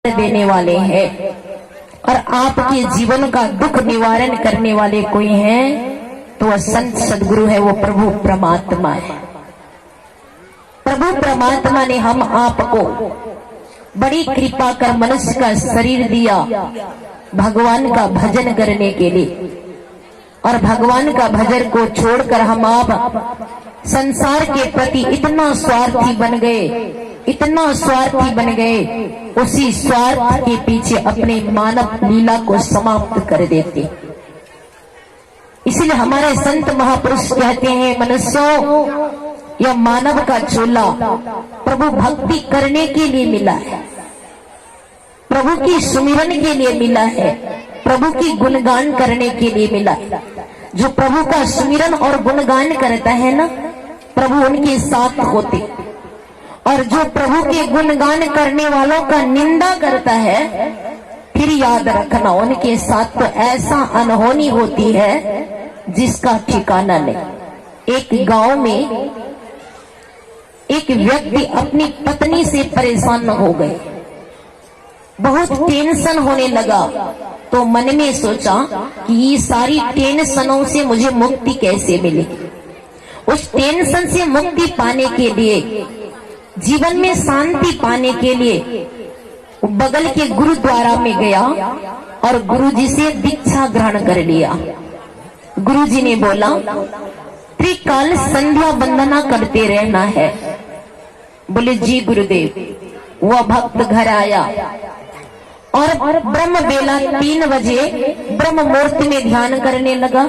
काट देने वाले हैं और आपके जीवन का दुख निवारण करने वाले कोई हैं तो वह संत सदगुरु है, वो प्रभु परमात्मा है। प्रभु परमात्मा ने हम आपको बड़ी कृपा कर मनुष्य का शरीर दिया भगवान का भजन करने के लिए, और भगवान का भजन को छोड़कर हम आप संसार के प्रति इतना स्वार्थी बन गए, इतना स्वार्थी बन गए, उसी स्वार्थ के पीछे अपने मानव लीला को समाप्त कर देते। इसलिए हमारे संत महापुरुष कहते हैं, मनुष्यों यह मानव का चोला प्रभु भक्ति करने के लिए मिला है, प्रभु की सुमिरन के लिए मिला है, प्रभु की गुणगान करने के लिए मिला है। जो प्रभु का सुमिरन और गुणगान करता है ना, प्रभु उनके साथ होते, और जो प्रभु के गुणगान करने वालों का निंदा करता है, फिर याद रखना उनके साथ तो ऐसा अनहोनी होती है जिसका ठिकाना नहीं। एक गांव में एक व्यक्ति अपनी पत्नी से परेशान हो गए, बहुत टेंशन होने लगा, तो मन में सोचा कि ये सारी टेंशनों से मुझे मुक्ति कैसे मिलेगी। उस टेंशन से मुक्ति पाने के लिए, जीवन में शांति पाने के लिए बगल के गुरुद्वारा में गया और गुरुजी से दीक्षा ग्रहण कर लिया। गुरुजी ने बोला त्रिकाल संध्या वंदना करते रहना है। बोले जी गुरुदेव। वह भक्त घर आया और ब्रह्म बेला 3 बजे ब्रह्म मुहूर्त में ध्यान करने लगा।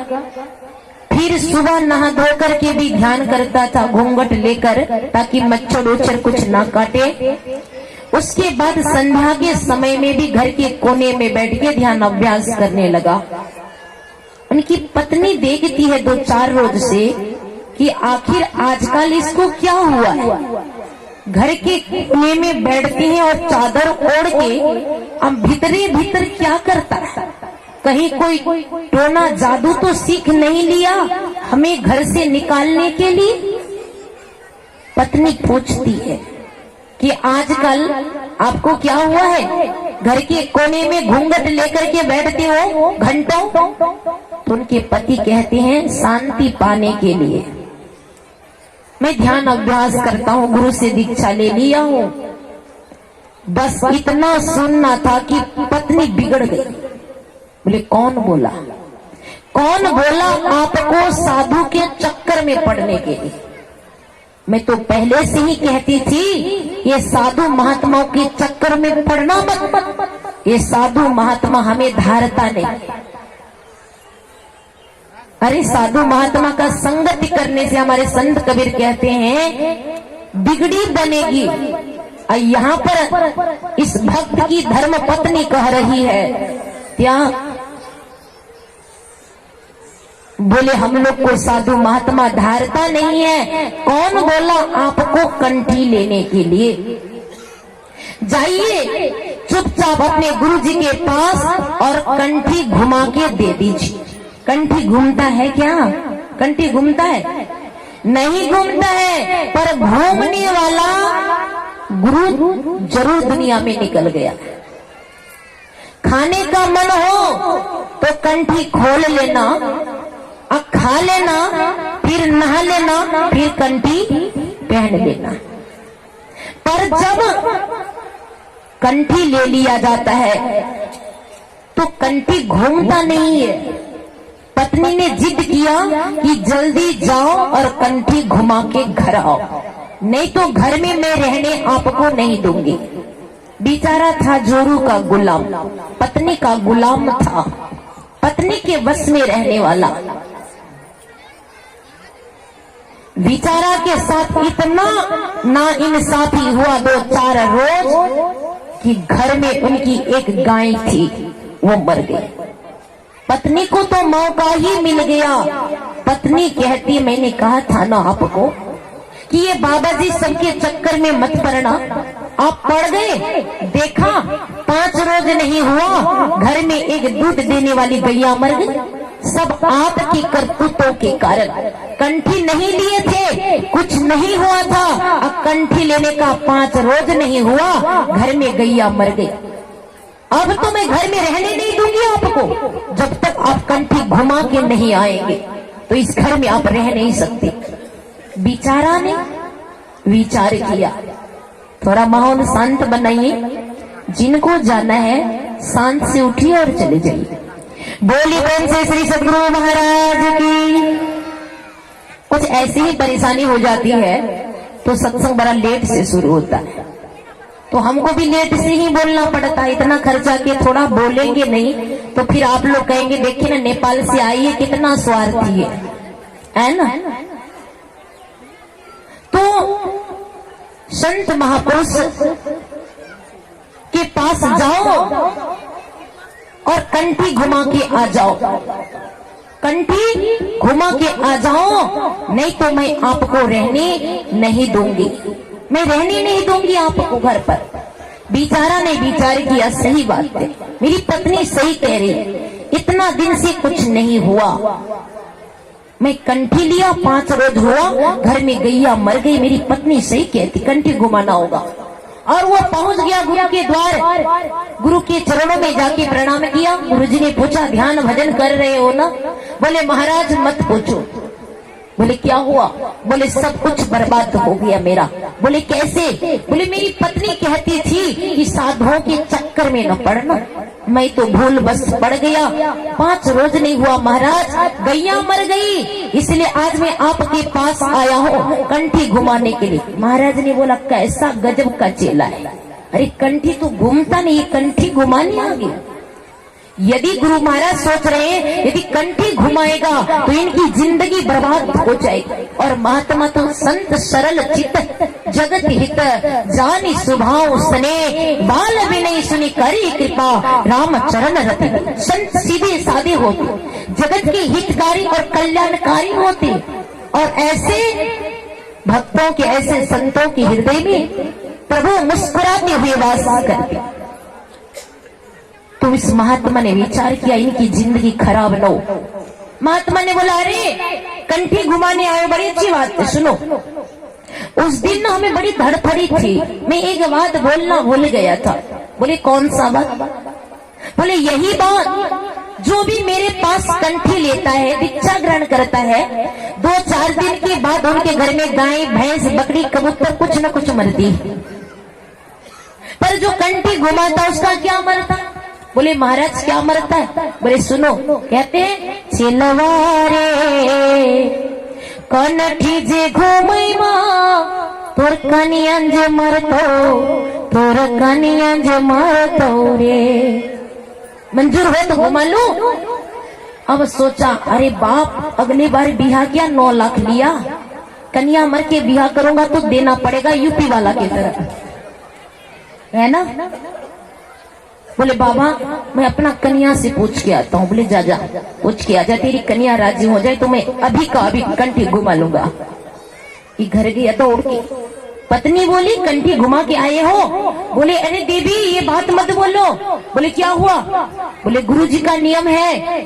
फिर सुबह नहा धो करके भी ध्यान करता था घूंघट लेकर, ताकि मच्छर उच्छर कुछ ना काटे। उसके बाद संध्या के समय में भी घर के कोने में बैठ के ध्यान अभ्यास करने लगा। उनकी पत्नी देखती है 2-4 रोज से कि आखिर आजकल इसको क्या हुआ है। घर के कोने में बैठते हैं और चादर ओढ़ के अब भीतरे भीतर क्या करता है, कहीं कोई टोना जादू तो सीख नहीं लिया हमें घर से निकालने के लिए। पत्नी पूछती है कि आजकल आपको क्या हुआ है, घर के कोने में घूंघट लेकर के बैठते हो घंटों। तो उनके पति कहते हैं शांति पाने के लिए मैं ध्यान अभ्यास करता हूँ, गुरु से दीक्षा ले लिया हूँ। बस इतना सुनना था कि पत्नी बिगड़ गई। बोले कौन बोला, कौन बोला आपको साधु के चक्कर में पड़ने के लिए। मैं तो पहले से ही कहती थी ये साधु महात्माओं के चक्कर में पड़ना मत, ये साधु महात्मा हमें धारता नहीं। अरे साधु महात्मा का संगति करने से हमारे संत कबीर कहते हैं बिगड़ी बनेगी। और यहाँ पर इस भक्त की धर्म पत्नी कह रही है क्या, बोले हम लोग को साधु महात्मा धारता नहीं है। कौन बोला आपको कंठी लेने के लिए। जाइए चुपचाप अपने गुरुजी के पास और कंठी घुमा के दे दीजिए। कंठी घूमता है क्या, कंठी घूमता है नहीं घूमता है, पर घूमने वाला गुरु जरूर दुनिया में निकल गया। खाने का मन हो तो कंठी खोल लेना, खा लेना, फिर नहा लेना, फिर कंठी पहन लेना। पर जब कंठी ले लिया जाता है तो कंठी घूमता नहीं है। पत्नी ने जिद किया कि जल्दी जाओ और कंठी घुमा के घर आओ, नहीं तो घर में मैं रहने आपको नहीं दूंगी। बेचारा था जोरू का गुलाम, पत्नी का गुलाम था, पत्नी के वश में रहने वाला। बेचारा के साथ इतना नाइंसाफी हुआ 2-4 रोज कि घर में उनकी एक गाय थी, वो मर गई। पत्नी को तो मौका ही मिल गया। पत्नी कहती मैंने कहा था ना आपको कि ये बाबा जी सबके चक्कर में मत पड़ना, आप पड़ गए। देखा 5 रोज नहीं हुआ घर में एक दूध देने वाली गैया मर गई। सब आपकी करतूतों के कारण। कंठी नहीं लिए थे, कुछ नहीं हुआ था, अब कंठी लेने का 5 रोज नहीं हुआ, घर में गैया मर गई। अब तो मैं घर में रहने नहीं दूंगी आपको, जब तक आप कंठी घुमा के नहीं आएंगे तो इस घर में आप रह नहीं सकते। बेचारा ने विचार किया, थोड़ा माहौल शांत बनाइए, जिनको जाना है शांत से उठिए और चले जाइए। बोली कौन से श्री सदगुरु महाराज की। कुछ ऐसी ही परेशानी हो जाती है तो सत्संग बड़ा लेट से शुरू होता है, तो हमको भी लेट से ही बोलना पड़ता है। इतना खर्चा के थोड़ा बोलेंगे नहीं तो फिर आप लोग कहेंगे देखिए ना नेपाल से आई है, कितना स्वार्थी है ना। तो संत महापुरुष के पास जाओ और कंठी घुमा के आ जाओ, कंठी घुमा के आ जाओ, नहीं तो मैं आपको रहने नहीं दूंगी, मैं रहने नहीं दूंगी आपको घर पर। बेचारा ने विचार किया, सही बात है, मेरी पत्नी सही कह रही, इतना दिन से कुछ नहीं हुआ, मैं कंठी लिया 5 रोज हुआ, घर में गैया मर गई, मेरी पत्नी सही कहती, कंठी घुमाना होगा। और वो पहुंच गया गुरु के द्वार, गुरु के चरणों में जाके प्रणाम किया। गुरुजी ने पूछा ध्यान भजन कर रहे हो ना? बोले महाराज मत पूछो। बोले क्या हुआ? बोले सब कुछ बर्बाद हो गया मेरा। बोले कैसे? बोले मेरी पत्नी कहती थी कि साधुओं के चक्कर में न पड़ना, मैं तो भूल बस पड़ गया, 5 रोज नहीं हुआ महाराज, गैया मर गई, इसलिए आज मैं आपके पास आया हूँ कंठी घुमाने के लिए। महाराज ने बोला कैसा गजब का चेला है, अरे कंठी तो घूमता नहीं, कंठी घुमाने आ गया। यदि गुरु महाराज सोच रहे हैं यदि कंठी घुमाएगा तो इनकी जिंदगी बर्बाद हो जाएगी, और महात्मा तो संत सरल चित जगत हित जानी स्वभाव सने बाल विनय सुनी करी कृपा राम चरण रति। संत सीधे साधे होते, जगत के हितकारी और कल्याणकारी होते, और ऐसे भक्तों के ऐसे संतों के हृदय में प्रभु मुस्कुराते हुए वास करते। तो इस महात्मा ने विचार किया इनकी जिंदगी खराब न हो। महात्मा ने बोला अरे कंठी घुमाने आए, बड़ी अच्छी बात है, सुनो। उस दिन ना हमें बड़ी धड़फड़ी थी, मैं एक बात बोलना भूल गया था। बोले कौन सा बात? बोले यही बात, जो भी मेरे पास कंठी लेता है, दीक्षा ग्रहण करता है, 2-4 दिन के बाद उनके घर में गाय भैंस बकरी कबूतर कुछ न कुछ मरती, पर जो कंठी घुमाता उसका क्या मरता? बोले महाराज क्या मरता है? बोले सुनो, कहते हैं चिलवारे कनठी जे घुमैमा तोर कनियन जे मरतो, तोर कनियन जे मरतो रे। मंजूर हो तो घुमा लू। अब सोचा अरे बाप, अगली बार बिहा किया 9 लाख लिया, कन्या मर के बिहा करूंगा तो देना पड़ेगा यूपी वाला की तरह, है ना। बोले बाबा मैं अपना कन्या से पूछ के आता हूँ। बोले जा जा पूछ के आ जा, तेरी कन्या राजी हो जाए तो मैं अभी का अभी कंठी घुमा लूंगा। ये घर गया तो उड़ के पत्नी बोली कंठी घुमा के आए हो? बोले अरे देवी ये बात मत बोलो। बोले क्या हुआ? बोले गुरुजी का नियम है,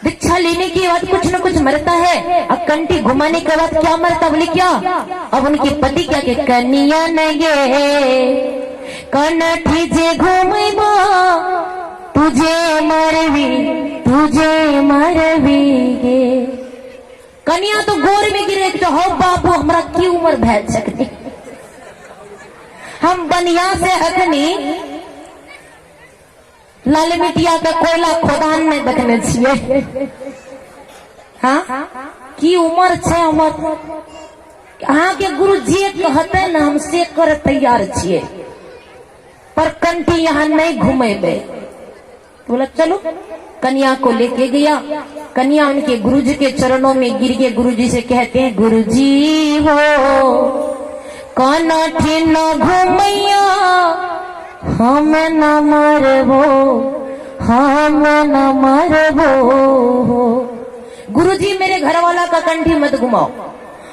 दीक्षा लेने के बाद कुछ न कुछ मरता है, अब कंठी घुमाने के बाद क्या मरता? बोले क्या? अब उनके पति क्या के कन्या नहीं कनठी जे घुमैबा तुझे मरवी, तुझे मरवी गे। कन्या तो गोर में गिरे तो हो बाबू हमरा की उम्र भैल सकती, हम बनिया से अखनी लाल मिटिया का कोयला खोदान में देखने छिए। हाँ की उम्र छे हमर, अहाँ के गुरु जी कहते न हम से कर तैयार छिए, पर कंठी यहाँ नहीं घुमेबे। बोला चलो, कन्या को लेके गया। कन्या उनके गुरुजी के चरणों में गिर के गुरुजी से कहते हैं गुरुजी हो कनठी न घुमैया हम न मरबो, हम न मरबो। गुरुजी मेरे घर वाला का कंठी मत घुमाओ,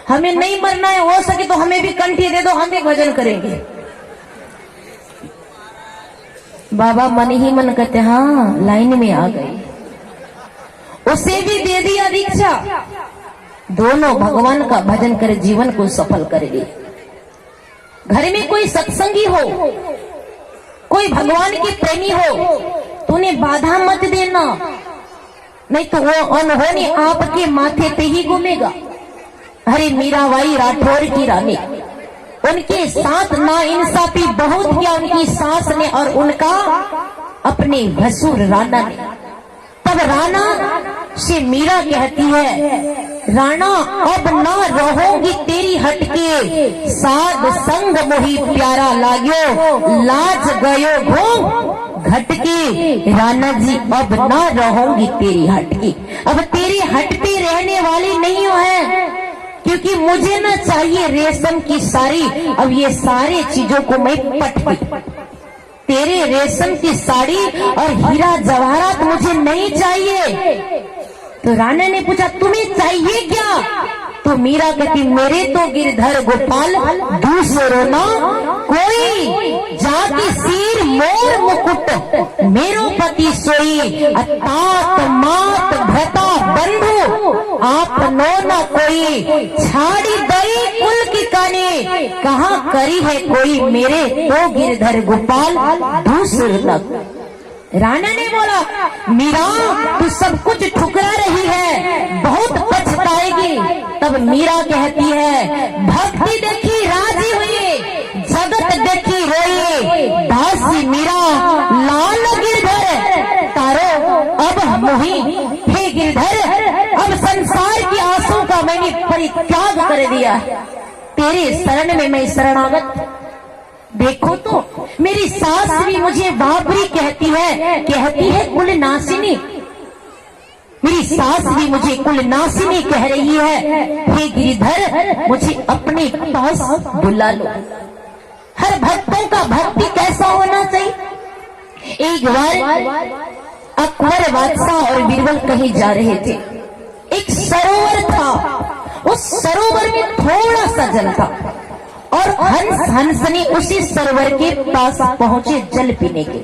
हमें नहीं मरना है, हो सके तो हमें भी कंठी दे दो, हम भी भजन करेंगे। बाबा मन ही मन कहते हाँ लाइन में आ गई, उसे भी दे दिया दीक्षा। दोनों भगवान का भजन कर जीवन को सफल करेंगे। घर में कोई सत्संगी हो, कोई भगवान की प्रेमी हो तो उन्हें बाधा मत देना, नहीं तो वो अनहोनी आपके माथे पे ही घूमेगा। अरे मीराबाई राठौर की रानी, उनके साथ नाइंसाफी बहुत किया उनकी सास ने और उनका अपने भसुर राणा ने। तब राणा से मीरा कहती है, राणा अब ना रहोगी तेरी हटके, साध संग मोही प्यारा लाग्यो, लाज गयो घो घटके। राणा जी अब ना रहोगी तेरी हटके, अब तेरी हट पे रहने वाली नहीं है, क्योंकि मुझे ना चाहिए रेशम की साड़ी, अब ये सारे चीजों को मैं पट तेरे रेशम की साड़ी और हीरा जवाहरात मुझे नहीं चाहिए। तो राणा ने पूछा तुम्हें चाहिए क्या? तो मीरा कहती मेरे तो गिरधर गोपाल दूसरो ना कोई, जाति सिर मोर मुकुट मेरो पति सोई, तात मात भ्रता बंधु आप नो न कोई, छाड़ी दई कुल की काने कहाँ करी है कोई, मेरे तो गिरधर गोपाल दूसरो न। राणा ने बोला मीरा तू सब कुछ ठुकरा रही है, बहुत पछताएगी। तब मीरा कहती है भक्ति देखी राजी हुई, जगत देखी रोई, दासी मीरा लाल गिरधर तारो अब मोही। हे गिरधर अब संसार की आंसू का मैंने परित्याग कर दिया, तेरे शरण में मैं शरणागत। देखो तो मेरी सास भी मुझे बाबरी कहती है कुल नासिनी, मेरी सास भी मुझे कुल नासिनी कह रही है। हे गिरिधर मुझे अपने पास बुला लो। हर भक्तों का भक्ति कैसा होना चाहिए। एक बार अकबर बादशाह और बीरबल कहीं जा रहे थे, एक सरोवर था, उस सरोवर में थोड़ा सा जल था और हंसनी उसी सरोवर के पास पहुंचे जल पीने के।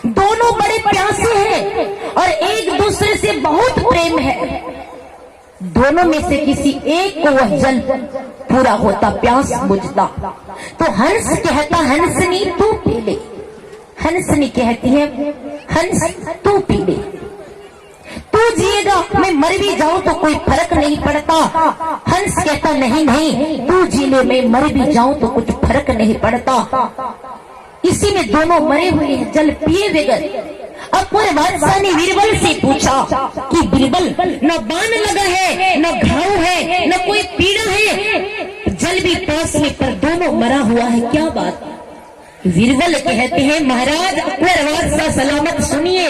दोनों बड़े प्यासे हैं और एक दूसरे से बहुत प्रेम है। दोनों में से किसी एक को वह जल पूरा होता, प्यास बुझता, तो हंस कहता हंसनी तू पी ले। हंसनी कहती है हंस तू पी ले, तू जिएगा मैं मर भी जाऊं तो कोई फर्क नहीं पड़ता। हंस कहता नहीं नहीं तू जी ले, मैं मर भी जाऊं तो कुछ फर्क नहीं पड़ता। इसी में दोनों मरे हुए हैं, जल पिए बगैर। अकबर बादशाह ने बीरबल से पूछा कि बीरबल न बाण लगा है, न घाव है, न कोई पीड़ा है, जल भी पास में पर दोनों मरा हुआ है, क्या बात। बीरबल कहते हैं महाराज अकबर बादशाह सलामत सुनिए,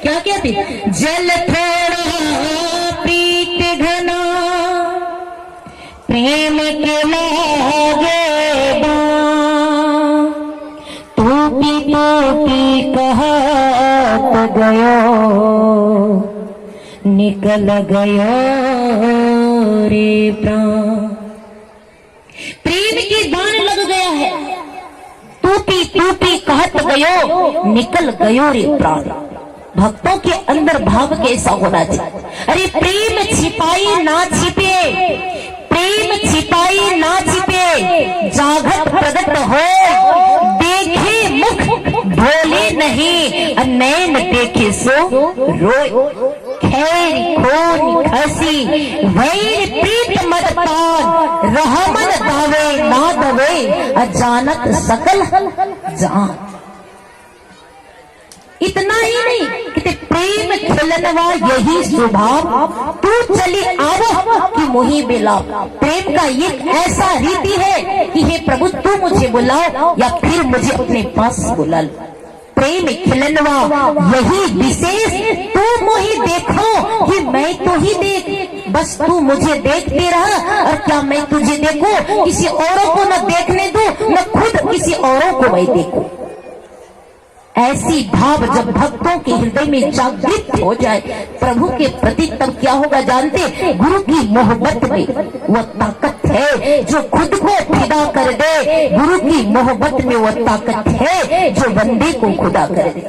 क्या कहते, जल थोड़ा प्रीत घना प्रेम के लागे टूटी कहत गयो निकल गयो रे प्राण। प्रेम की बाण लग गया है, टूटी टूटी कहत गयो निकल गयो रे प्राण। भक्तों के अंदर भाव कैसा होना चाहिए। अरे प्रेम छिपाई ना छिपे, प्रेम छिपाई ना छिपे, जागत प्रगट हो, देखे मुख भोले नहीं, नैन देखे सो रोए। खैर खून खसी वैर प्रीत मत पान, रहमन दावे ना दवे, अजानत सकल जान। इतना ही नहीं कि प्रेम खिलनवा यही स्वभाव, तू चली आवो कि मोही बिलाओ। प्रेम का ये ऐसा रीति है कि हे प्रभु तू मुझे बुलाओ या फिर मुझे अपने पास बुला लो। प्रेम खिलनवा यही विशेष, तू मोही देखो कि मैं तो ही देख, बस तू मुझे देखते रहा और क्या मैं तुझे देखूं, किसी औरों को न देखने दूं, न खुद किसी औरों को मैं देखूं। ऐसी भाव जब भक्तों के हृदय में जागृत हो जाए प्रभु के प्रति, तब क्या होगा जानते, गुरु की मोहब्बत में वह ताकत है जो खुद को फिदा कर दे, गुरु की मोहब्बत में वह ताकत है जो बंदे को खुदा कर दे।